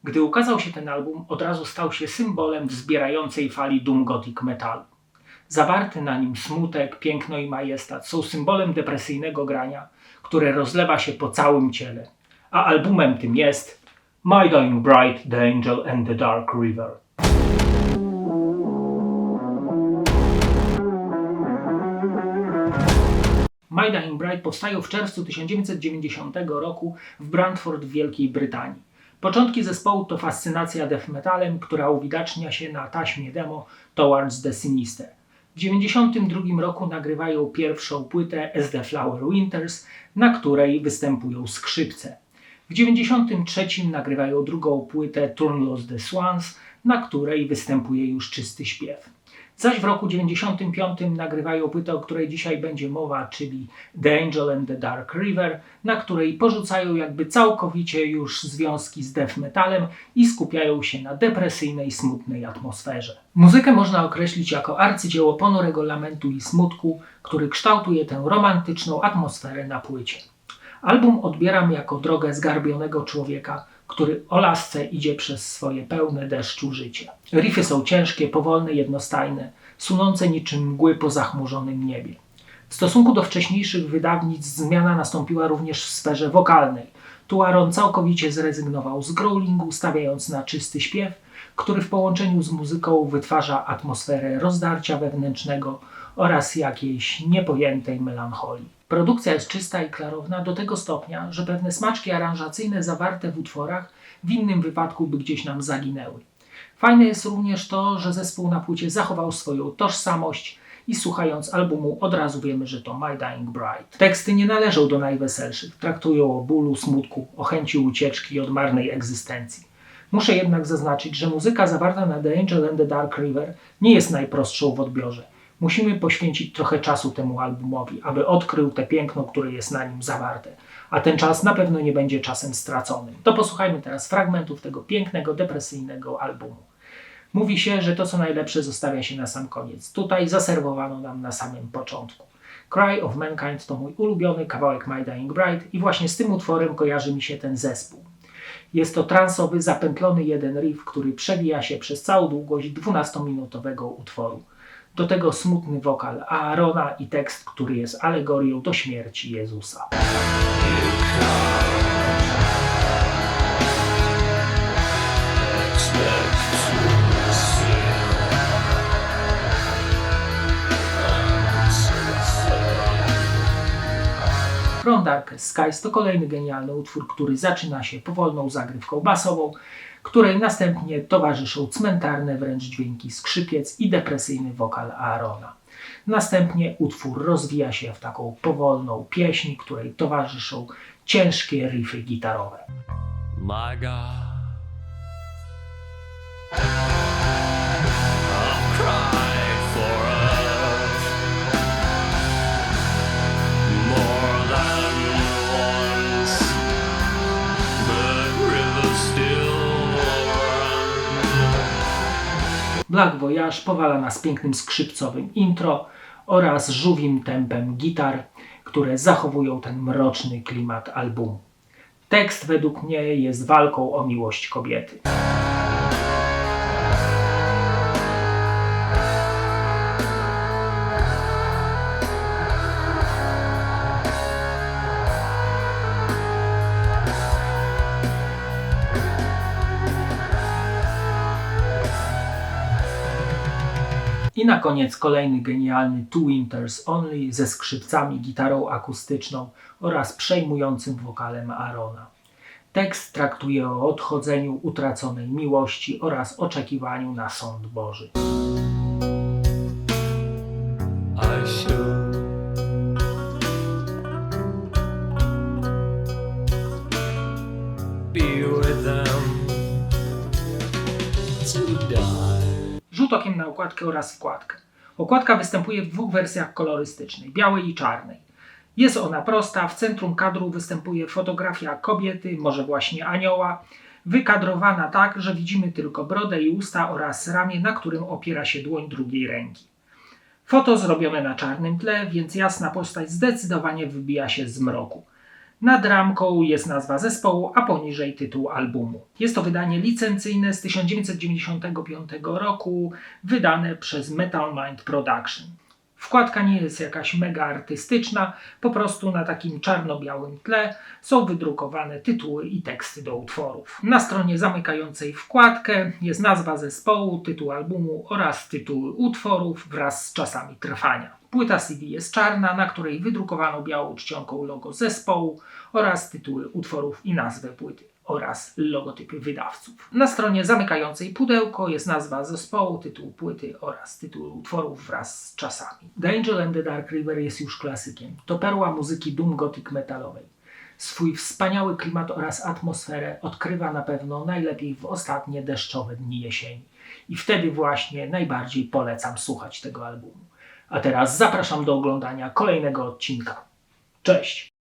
Gdy ukazał się ten album, od razu stał się symbolem wzbierającej fali doom gothic metalu. Zawarty na nim smutek, piękno i majestat są symbolem depresyjnego grania, które rozlewa się po całym ciele. A albumem tym jest My Dying Bride, The Angel and the Dark River. My Dying Bride powstają w czerwcu 1990 roku w Brantford w Wielkiej Brytanii. Początki zespołu to fascynacja death metalem, która uwidacznia się na taśmie demo Towards the Sinister. W 1992 roku nagrywają pierwszą płytę As the Flower Winters, na której występują skrzypce. W 1993 nagrywają drugą płytę Turnless the Swans, na której występuje już czysty śpiew. Zaś w roku 1995 nagrywają płytę, o której dzisiaj będzie mowa, czyli The Angel and the Dark River, na której porzucają jakby całkowicie już związki z death metalem i skupiają się na depresyjnej, smutnej atmosferze. Muzykę można określić jako arcydzieło ponurego lamentu i smutku, który kształtuje tę romantyczną atmosferę na płycie. Album odbieram jako drogę zgarbionego człowieka, który o lasce idzie przez swoje pełne deszczu życie. Riffy są ciężkie, powolne, jednostajne, sunące niczym mgły po zachmurzonym niebie. W stosunku do wcześniejszych wydawnictw zmiana nastąpiła również w sferze wokalnej. Tu Aaron całkowicie zrezygnował z growlingu, stawiając na czysty śpiew, który w połączeniu z muzyką wytwarza atmosferę rozdarcia wewnętrznego oraz jakiejś niepojętej melancholii. Produkcja jest czysta i klarowna do tego stopnia, że pewne smaczki aranżacyjne zawarte w utworach w innym wypadku by gdzieś nam zaginęły. Fajne jest również to, że zespół na płycie zachował swoją tożsamość i słuchając albumu od razu wiemy, że to My Dying Bride. Teksty nie należą do najweselszych, traktują o bólu, smutku, o chęci ucieczki od marnej egzystencji. Muszę jednak zaznaczyć, że muzyka zawarta na The Angel and the Dark River nie jest najprostszą w odbiorze. Musimy poświęcić trochę czasu temu albumowi, aby odkrył te piękno, które jest na nim zawarte. A ten czas na pewno nie będzie czasem straconym. To posłuchajmy teraz fragmentów tego pięknego, depresyjnego albumu. Mówi się, że to co najlepsze zostawia się na sam koniec. Tutaj zaserwowano nam na samym początku. Cry of Mankind to mój ulubiony kawałek My Dying Bride i właśnie z tym utworem kojarzy mi się ten zespół. Jest to transowy, zapętlony jeden riff, który przewija się przez całą długość 12-minutowego utworu. Do tego smutny wokal Aarona i tekst, który jest alegorią do śmierci Jezusa. From Darkest Skies to kolejny genialny utwór, który zaczyna się powolną zagrywką basową, której następnie towarzyszą cmentarne wręcz dźwięki skrzypiec i depresyjny wokal Aarona. Następnie utwór rozwija się w taką powolną pieśń, której towarzyszą ciężkie riffy gitarowe. My God, I'll cry for us more than once, but rivers still run. Black Voyage powala nas pięknym skrzypcowym intro oraz żółwim tempem gitar, które zachowują ten mroczny klimat albumu. Tekst według mnie jest walką o miłość kobiety. I na koniec kolejny genialny Two Winters Only ze skrzypcami, gitarą akustyczną oraz przejmującym wokalem Aarona. Tekst traktuje o odchodzeniu, utraconej miłości oraz oczekiwaniu na sąd Boży. I should be with them to die. Rzut okiem na okładkę oraz wkładkę. Okładka występuje w dwóch wersjach kolorystycznej, białej i czarnej. Jest ona prosta, w centrum kadru występuje fotografia kobiety, może właśnie anioła, wykadrowana tak, że widzimy tylko brodę i usta oraz ramię, na którym opiera się dłoń drugiej ręki. Foto zrobione na czarnym tle, więc jasna postać zdecydowanie wybija się z mroku. Nad ramką jest nazwa zespołu, a poniżej tytuł albumu. Jest to wydanie licencyjne z 1995 roku, wydane przez Metal Mind Production. Wkładka nie jest jakaś mega artystyczna, po prostu na takim czarno-białym tle są wydrukowane tytuły i teksty do utworów. Na stronie zamykającej wkładkę jest nazwa zespołu, tytuł albumu oraz tytuły utworów wraz z czasami trwania. Płyta CD jest czarna, na której wydrukowano białą czcionką logo zespołu oraz tytuły utworów i nazwę płyty oraz logotypy wydawców. Na stronie zamykającej pudełko jest nazwa zespołu, tytuł płyty oraz tytuły utworów wraz z czasami. The Angel and the Dark River jest już klasykiem. To perła muzyki doom gothic metalowej. Swój wspaniały klimat oraz atmosferę odkrywa na pewno najlepiej w ostatnie deszczowe dni jesieni. I wtedy właśnie najbardziej polecam słuchać tego albumu. A teraz zapraszam do oglądania kolejnego odcinka. Cześć!